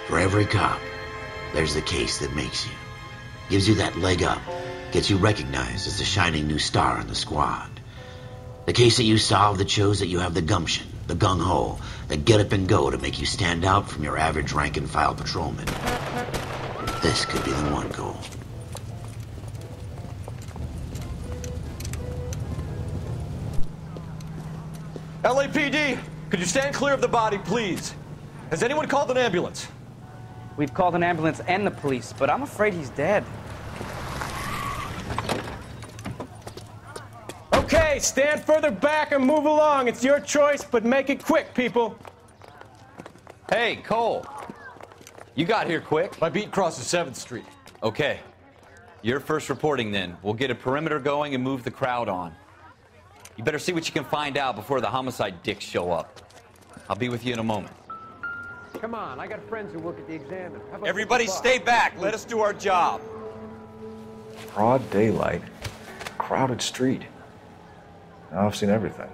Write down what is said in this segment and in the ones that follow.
For every cop, there's the case that makes you. Gives you that leg up, gets you recognized as the shining new star in the squad. The case that you solve that shows that you have the gumption, the gung-ho, the get up and go to make you stand out from your average rank-and-file patrolman. This could be the one goal. LAPD, could you stand clear of the body, please? Has anyone called an ambulance? We've called an ambulance and the police, but I'm afraid he's dead. Okay, stand further back and move along. It's your choice, but make it quick, people. Hey, Cole. You got here quick. My beat crosses 7th Street. Okay. You're first reporting then. We'll get a perimeter going and move the crowd on. You better see what you can find out before the homicide dicks show up. I'll be with you in a moment. Come on, I got friends who work at the Examiner. Everybody stay back. Let us do our job. Broad daylight, crowded street. Now I've seen everything.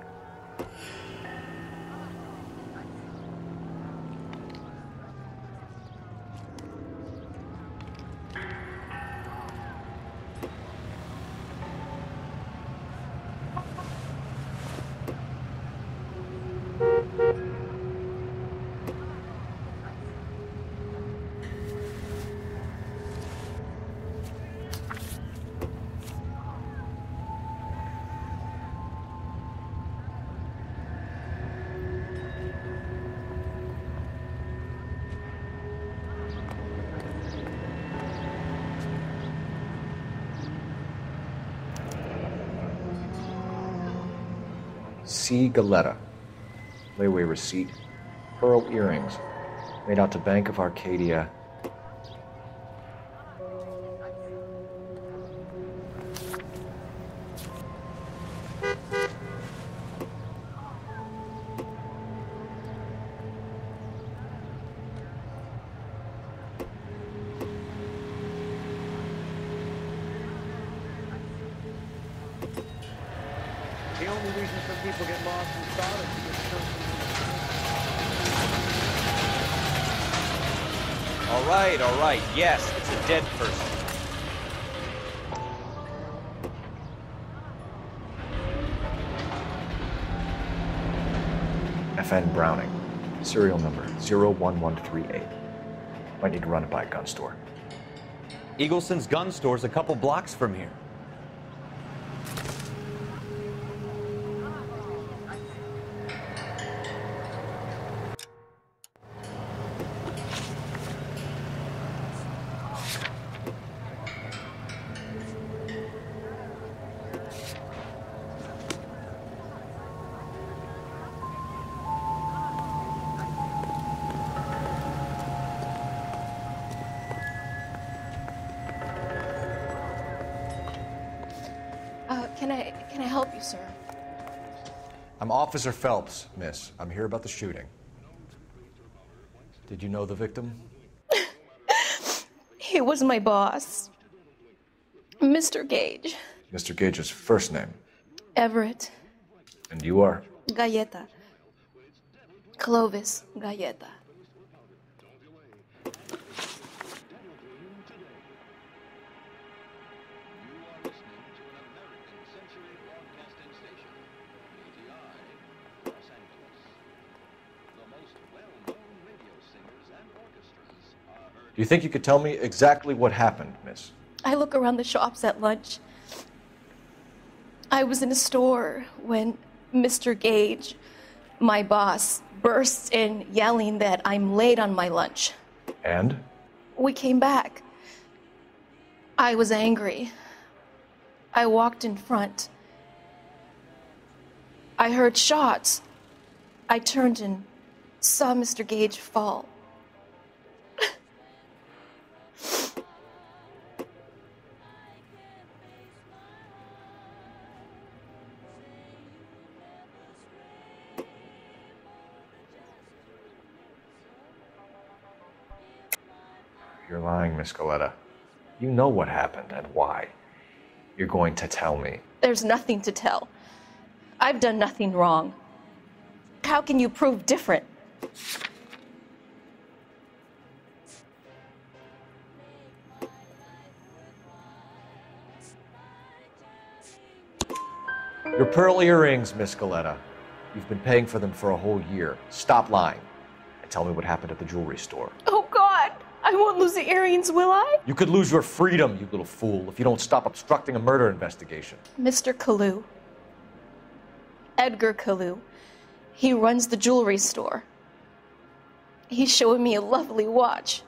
C. Galetta. Layaway receipt. Pearl earrings. Made out to Bank of Arcadia. The only reason some people get lost in thought is to get All right. Yes, it's a dead person. FN Browning. Serial number 01138. Might need to run it by a gun store. Eagleson's gun store's a couple blocks from here. Can I help you, sir? I'm Officer Phelps, miss. I'm here about the shooting. Did you know the victim? He was my boss, Mr. Gage. Mr. Gage's first name. Everett. And you are? Galleta. Clovis Galleta. Do you think you could tell me exactly what happened, miss? I look around the shops at lunch. I was in a store when Mr. Gage, my boss, bursts in yelling that I'm late on my lunch. And? We came back. I was angry. I walked in front. I heard shots. I turned and saw Mr. Gage fall. You're lying, Miss Galetta. You know what happened and why. You're going to tell me. There's nothing to tell. I've done nothing wrong. How can you prove different? Your pearl earrings, Miss Galetta. You've been paying for them for a whole year. Stop lying and tell me what happened at the jewelry store. Oh, God. I won't lose the earrings, will I? You could lose your freedom, you little fool, if you don't stop obstructing a murder investigation. Mr. Kalu. Edgar Kalu. He runs the jewelry store. He's showing me a lovely watch.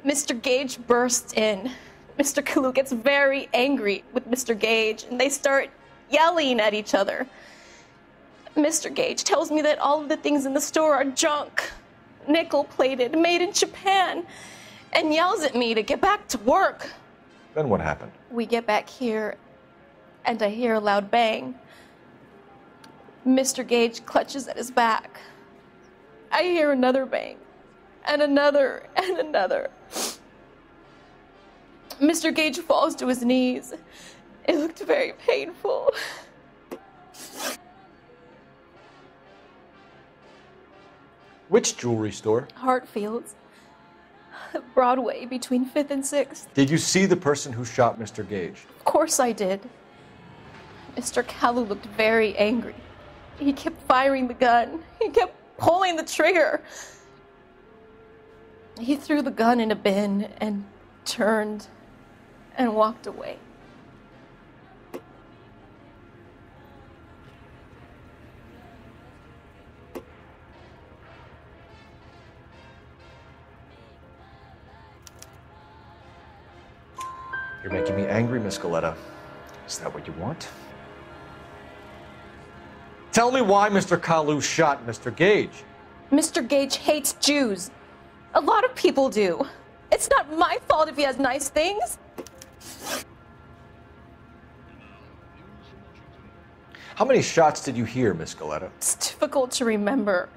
Mr. Gage bursts in. Mr. Kalu gets very angry with Mr. Gage, and they start yelling at each other. Mr. Gage tells me that all of the things in the store are junk, nickel-plated, made in Japan, and yells at me to get back to work. Then what happened? We get back here, and I hear a loud bang. Mr. Gage clutches at his back. I hear another bang, and another, and another. Mr. Gage falls to his knees. It looked very painful. Which jewelry store? Hartfield's. Broadway, between 5th and 6th. Did you see the person who shot Mr. Gage? Of course I did. Mr. Kalu looked very angry. He kept firing the gun. He kept pulling the trigger. He threw the gun in a bin and turned and walked away. You're making me angry, Miss Galetta. Is that what you want? Tell me why Mr. Kalu shot Mr. Gage. Mr. Gage hates Jews. A lot of people do. It's not my fault if he has nice things. How many shots did you hear, Miss Galetta? It's difficult to remember.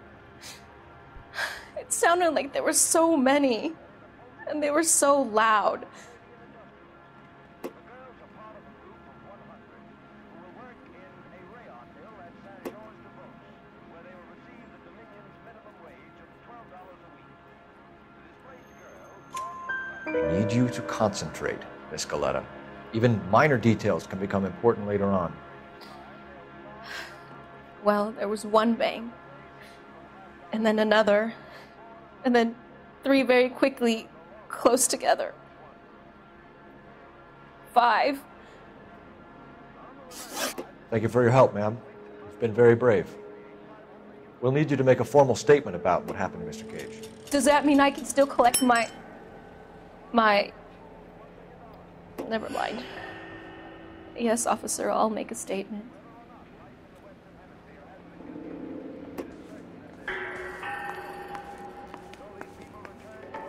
It sounded like there were so many, and they were so loud. I need you to concentrate, Miss Galetta. Even minor details can become important later on. Well, there was one bang, and then another, and then 3 very quickly, close together. 5. Thank you for your help, ma'am. You've been very brave. We'll need you to make a formal statement about what happened to Mr. Gage. Does that mean I can still collect my... Never mind. Yes, officer, I'll make a statement.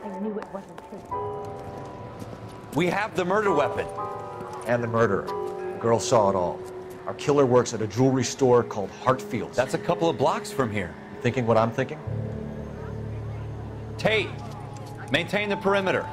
I knew it wasn't true. We have the murder weapon. And the murderer. The girl saw it all. Our killer works at a jewelry store called Hartfield's. That's a couple of blocks from here. You thinking what I'm thinking? Tate, maintain the perimeter.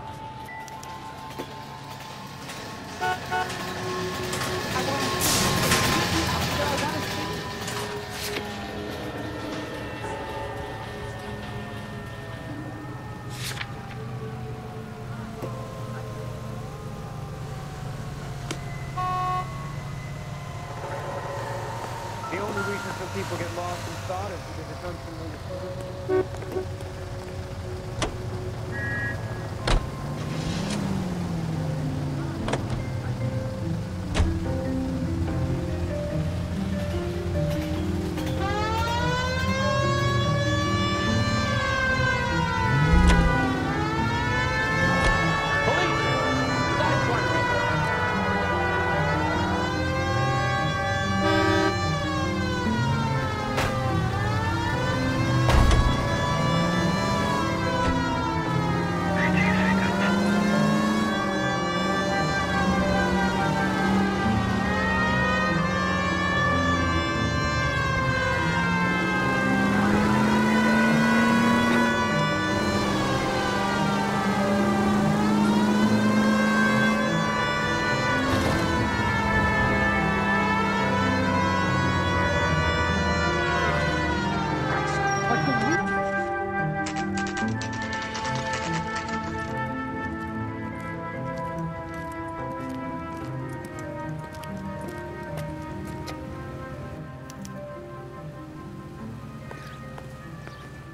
The only reason some people get lost in thought is because it comes from the...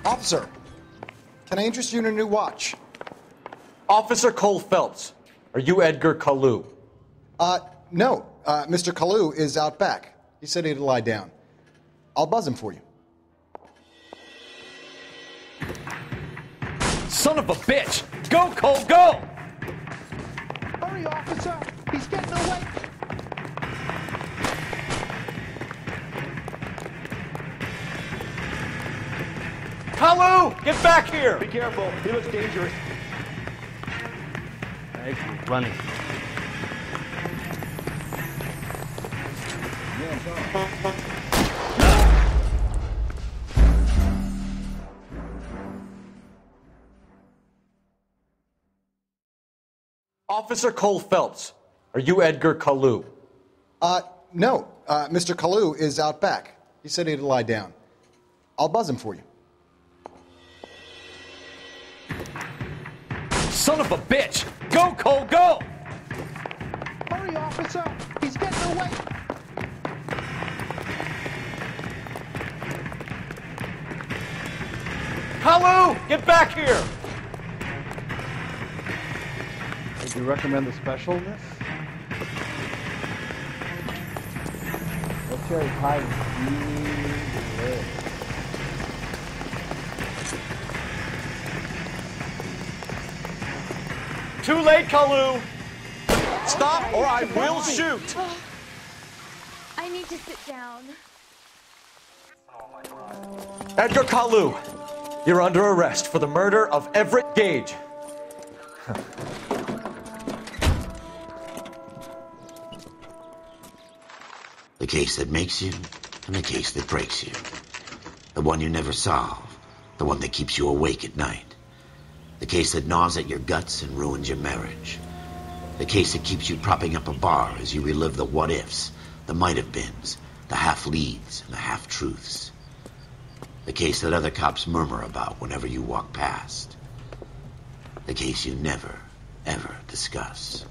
Officer, can I interest you in a new watch? Officer Cole Phelps, are you Edgar Kalu? No. Mr. Kalu is out back. He said he'd lie down. I'll buzz him for you. Son of a bitch! Go, Cole, go! Hurry, officer! He's getting away! Kalu, get back here! Be careful, he looks dangerous. Thanks, running. Officer Cole Phelps, are you Edgar Kalu? No. Mr. Kalu is out back. He said he'd lie down. I'll buzz him for you. Son of a bitch! Go, Cole, go! Hurry, officer! He's getting away! Kalu, get back here! Would you recommend the special in this? What's your height? Too late, Kalu! Stop or I will shoot! I need to sit down. Edgar Kalu, you're under arrest for the murder of Everett Gage. The case that makes you, and the case that breaks you. The one you never solve, the one that keeps you awake at night. The case that gnaws at your guts and ruins your marriage. The case that keeps you propping up a bar as you relive the what-ifs, the might-have-beens, the half-leads, and the half-truths. The case that other cops murmur about whenever you walk past. The case you never, ever discuss.